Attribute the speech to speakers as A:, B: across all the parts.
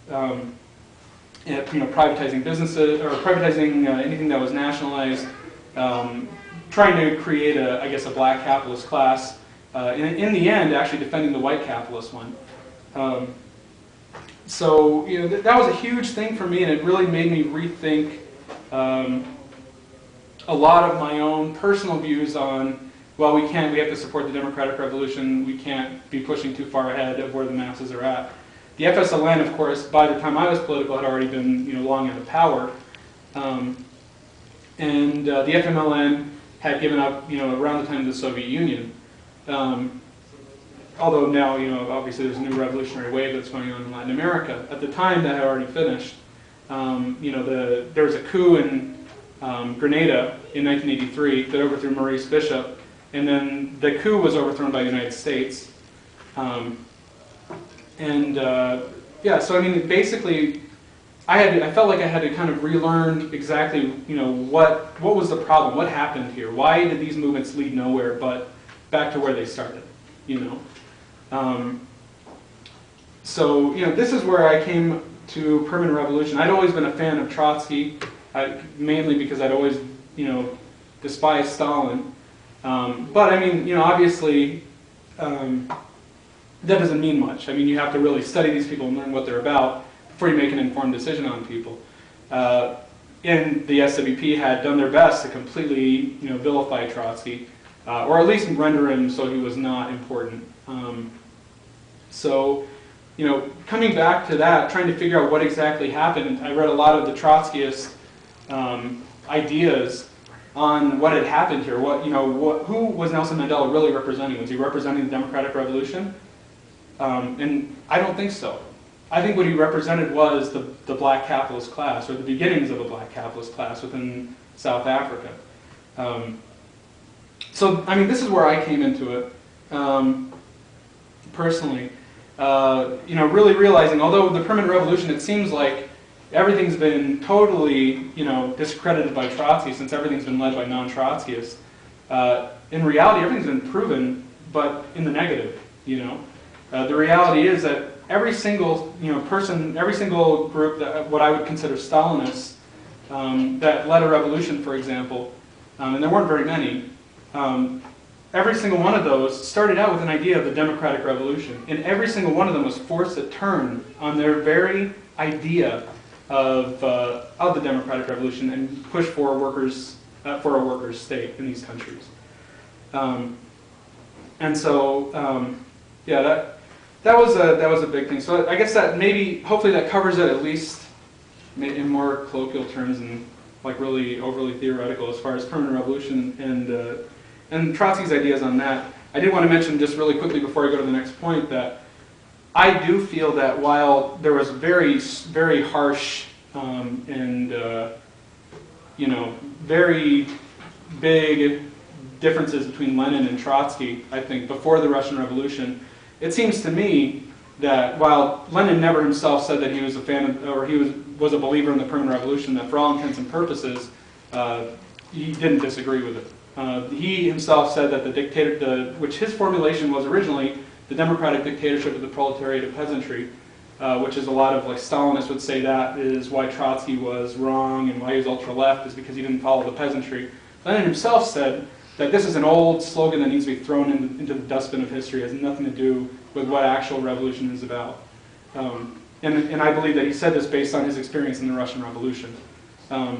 A: privatizing businesses or privatizing anything that was nationalized, trying to create I guess, a black capitalist class. In the end, actually defending the white capitalist one. So that was a huge thing for me, and it really made me rethink a lot of my own personal views on, well, we have to support the democratic revolution, we can't be pushing too far ahead of where the masses are at. The FSLN, of course, by the time I was political, had already been long out of power. And the FMLN had given up around the time of the Soviet Union. Although now, obviously there's a new revolutionary wave that's going on in Latin America. At the time, that had already finished. There was a coup in Grenada in 1983 that overthrew Maurice Bishop, and then the coup was overthrown by the United States. Yeah, so I mean, basically, I felt like I had to kind of relearn exactly, what was the problem, what happened here, why did these movements lead nowhere but back to where they started, So, this is where I came to permanent revolution. I'd always been a fan of Trotsky, mainly because I'd always, despised Stalin. But I mean, obviously, that doesn't mean much. I mean, you have to really study these people and learn what they're about before you make an informed decision on people. And the SWP had done their best to completely, vilify Trotsky, or at least render him so he was not important. So, coming back to that, trying to figure out what exactly happened, I read a lot of the Trotskyist ideas on what had happened here. Who was Nelson Mandela really representing? Was he representing the democratic revolution? And I don't think so. I think what he represented was the black capitalist class, or the beginnings of a black capitalist class within South Africa. So, I mean, this is where I came into it, personally. Really realizing, although the permanent revolution, it seems like everything's been totally, discredited by Trotsky, since everything's been led by non-Trotskyists. In reality, everything's been proven, but in the negative, The reality is that every single, person, every single group that what I would consider Stalinists that led a revolution, for example, and there weren't very many, every single one of those started out with an idea of the democratic revolution, and every single one of them was forced to turn on their very idea of the democratic revolution and push for a workers' state in these countries. And so, yeah, that was a big thing. So I guess that hopefully that covers it, at least in more colloquial terms and like really overly theoretical as far as permanent revolution and Trotsky's ideas on that. I did want to mention just really quickly before I go to the next point that I do feel that while there was very, very harsh and very big differences between Lenin and Trotsky, I think, before the Russian Revolution, it seems to me that while Lenin never himself said that he was a fan of, or he was a believer in the permanent revolution, that for all intents and purposes, he didn't disagree with it. He himself said that which his formulation was originally the democratic dictatorship of the proletariat of peasantry, which is a lot of, like, Stalinists would say that is why Trotsky was wrong and why he was ultra-left, is because he didn't follow the peasantry. Lenin himself said that this is an old slogan that needs to be thrown into the dustbin of history. It has nothing to do with what actual revolution is about. And I believe that he said this based on his experience in the Russian Revolution. That's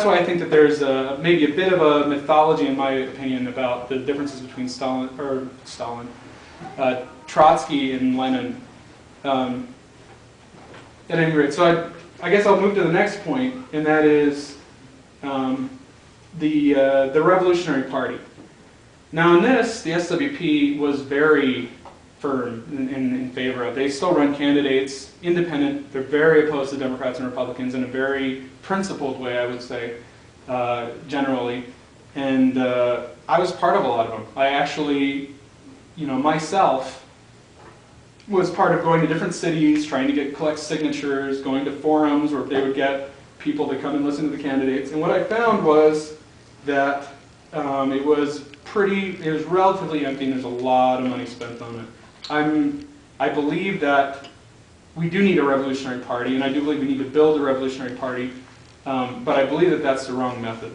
A: why I think that there's maybe a bit of a mythology, in my opinion, about the differences between Trotsky and Lenin. At any rate, so I guess I'll move to the next point, and that is the Revolutionary Party. Now in this, the SWP was very firm in favor of. They still run candidates, independent. They're very opposed to Democrats and Republicans in a very principled way, I would say, generally. And I was part of a lot of them. I actually, myself was part of going to different cities, trying to collect signatures, going to forums where they would get people to come and listen to the candidates. And what I found was that it was relatively empty, and there's a lot of money spent on it. I believe that we do need a revolutionary party, and I do believe we need to build a revolutionary party, but I believe that that's the wrong method.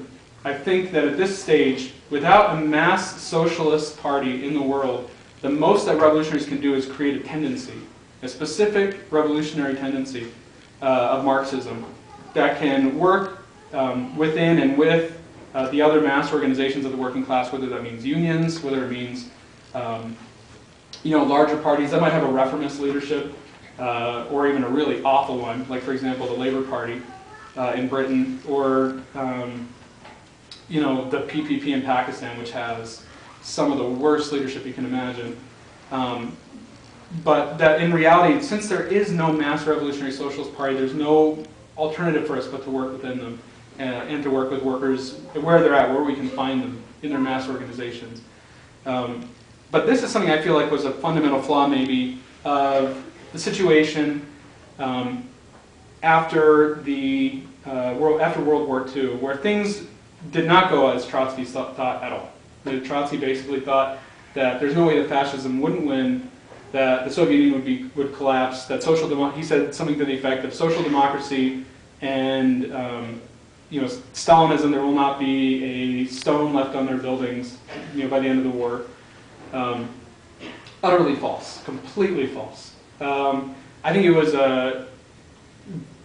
A: I think that at this stage, without a mass socialist party in the world, the most that revolutionaries can do is create a tendency, a specific revolutionary tendency of Marxism that can work within and with the other mass organizations of the working class, whether that means unions, whether it means larger parties that might have a reformist leadership, or even a really awful one, like for example the Labour Party in Britain, or the PPP in Pakistan, which has some of the worst leadership you can imagine. But that in reality, since there is no mass revolutionary socialist party, there's no alternative for us but to work within them and to work with workers where they're at, where we can find them in their mass organizations. But this is something I feel like was a fundamental flaw maybe of the situation after World War II, where things did not go as Trotsky thought at all. Trotsky basically thought that there's no way that fascism wouldn't win, that the Soviet Union would collapse, that he said something to the effect of social democracy and Stalinism, there will not be a stone left on their buildings by the end of the war. Utterly false, completely false. I think it was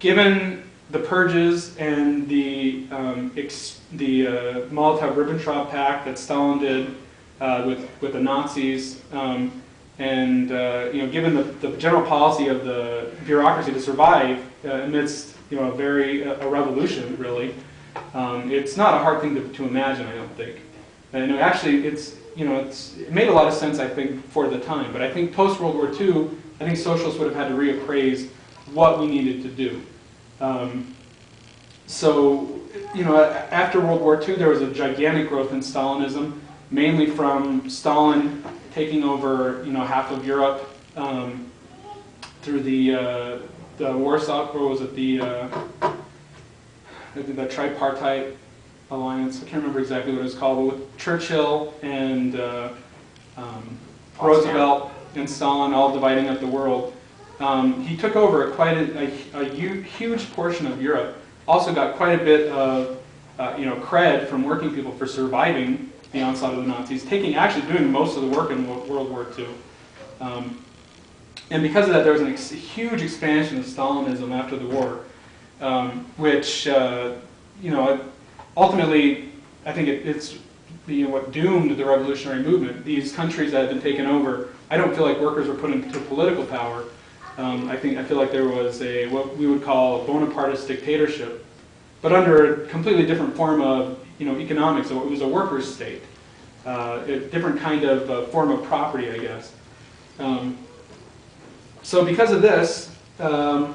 A: given the purges and the Molotov-Ribbentrop Pact that Stalin did with the Nazis, and given the general policy of the bureaucracy to survive amidst a revolution, really, it's not a hard thing to imagine, I don't think. And actually, it made a lot of sense, I think, for the time. But I think post World War II, I think socialists would have had to reappraise what we needed to do. After World War II, there was a gigantic growth in Stalinism, mainly from Stalin taking over, half of Europe through the Warsaw, or was it the tripartite alliance? I can't remember exactly what it was called, but with Churchill and Roosevelt and Stalin all dividing up the world. He took over quite a huge portion of Europe. Also got quite a bit of cred from working people for surviving the onslaught of the Nazis, actually doing most of the work in World War II. And because of that, there was a huge expansion of Stalinism after the war, which ultimately, I think it's what doomed the revolutionary movement. These countries that had been taken over, I don't feel like workers were put into political power. I feel like there was what we would call a Bonapartist dictatorship, but under a completely different form of economics. So it was a workers' state, a different kind of form of property, I guess. So because of this, the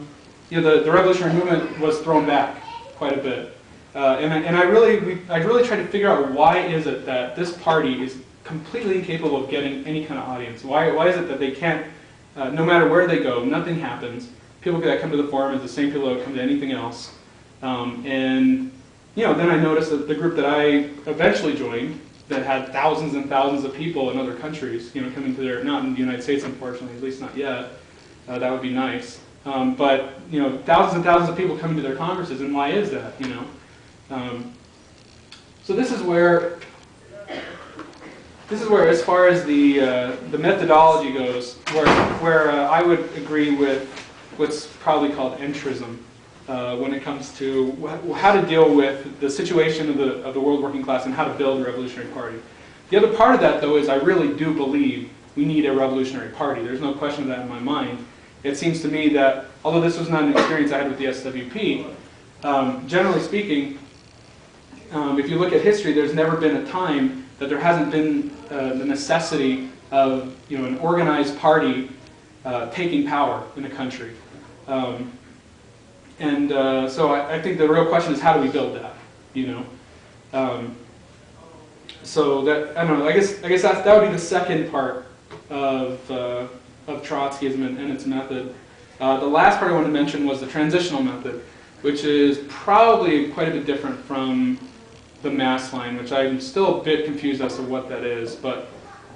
A: revolutionary movement was thrown back quite a bit, and I really tried to figure out why is it that this party is completely incapable of getting any kind of audience. Why is it that they can't? No matter where they go, nothing happens. People that come to the forum are the same people that come to anything else. Then I noticed that the group that I eventually joined, that had thousands and thousands of people in other countries, coming to their, not in the United States, unfortunately, at least not yet. That would be nice. But thousands and thousands of people coming to their congresses, and why is that? So this is where, as far as the methodology goes, where I would agree with what's probably called entrism when it comes to how to deal with the situation of the world working class and how to build a revolutionary party. The other part of that, though, is I really do believe we need a revolutionary party. There's no question of that in my mind. It seems to me that, although this was not an experience I had with the SWP, generally speaking, if you look at history, there's never been a time that there hasn't been the necessity of an organized party taking power in a country. So I think the real question is, how do we build that? So that, I don't know, I guess that would be the second part of Trotskyism and its method. The last part I wanted to mention was the transitional method, which is probably quite a bit different from the mass line, which I'm still a bit confused as to what that is. But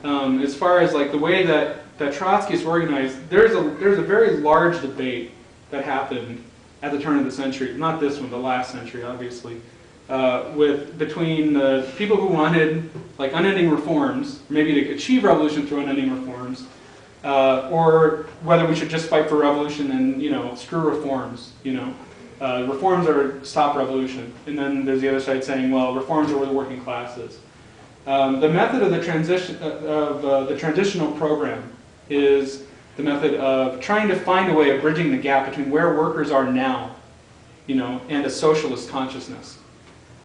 A: as far as like the way that that Trotskyists organized, there's a very large debate that happened at the turn of the century, not this one, the last century, obviously, between the people who wanted like unending reforms, maybe to achieve revolution through unending reforms, or whether we should just fight for revolution and screw reforms. Reforms are stop revolution, and then there's the other side saying, well, reforms are where the working class is. The method of the transitional program is the method of trying to find a way of bridging the gap between where workers are now, and a socialist consciousness.